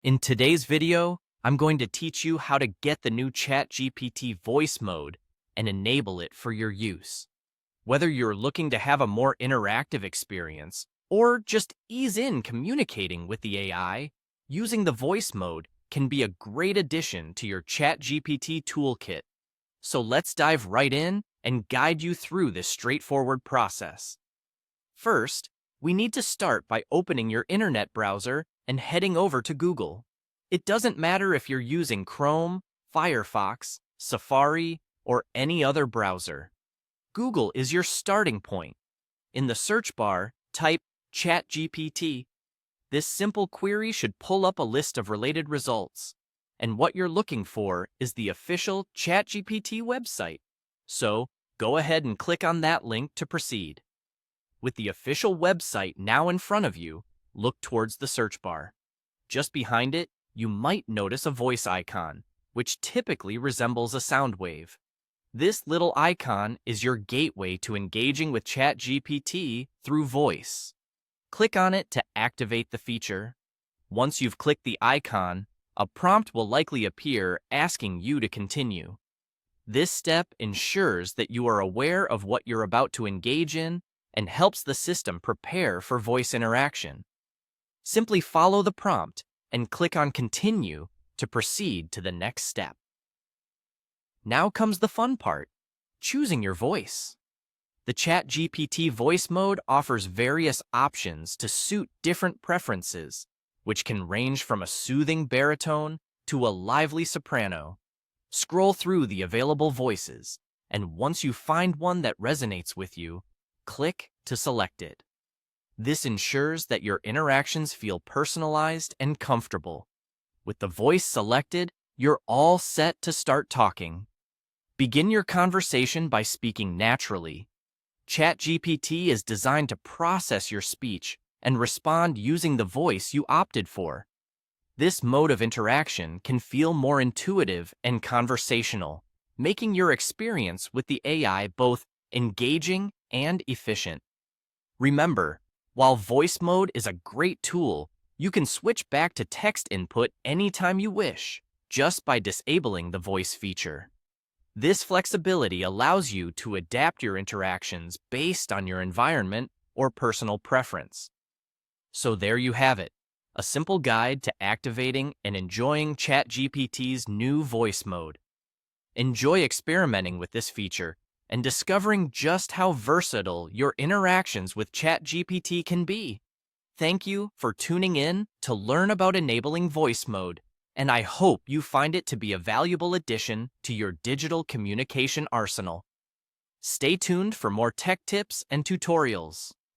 In today's video, I'm going to teach you how to get the new ChatGPT voice mode and enable it for your use. Whether you're looking to have a more interactive experience or just ease in communicating with the AI, using the voice mode can be a great addition to your ChatGPT toolkit. So let's dive right in and guide you through this straightforward process. First, we need to start by opening your internet browser and heading over to Google. It doesn't matter if you're using Chrome, Firefox, Safari, or any other browser. Google is your starting point. In the search bar, type ChatGPT. This simple query should pull up a list of related results. And what you're looking for is the official ChatGPT website. So, go ahead and click on that link to proceed. With the official website now in front of you, look towards the search bar. Just behind it, you might notice a voice icon, which typically resembles a sound wave. This little icon is your gateway to engaging with ChatGPT through voice. Click on it to activate the feature. Once you've clicked the icon, a prompt will likely appear asking you to continue. This step ensures that you are aware of what you're about to engage in and helps the system prepare for voice interaction. Simply follow the prompt and click on Continue to proceed to the next step. Now comes the fun part, choosing your voice. The ChatGPT voice mode offers various options to suit different preferences, which can range from a soothing baritone to a lively soprano. Scroll through the available voices, and once you find one that resonates with you, click to select it. This ensures that your interactions feel personalized and comfortable. With the voice selected, you're all set to start talking. Begin your conversation by speaking naturally. ChatGPT is designed to process your speech and respond using the voice you opted for. This mode of interaction can feel more intuitive and conversational, making your experience with the AI both engaging and efficient. Remember, while voice mode is a great tool, you can switch back to text input anytime you wish, just by disabling the voice feature. This flexibility allows you to adapt your interactions based on your environment or personal preference. So there you have it, a simple guide to activating and enjoying ChatGPT's new voice mode. Enjoy experimenting with this feature and discovering just how versatile your interactions with ChatGPT can be. Thank you for tuning in to learn about enabling voice mode, and I hope you find it to be a valuable addition to your digital communication arsenal. Stay tuned for more tech tips and tutorials.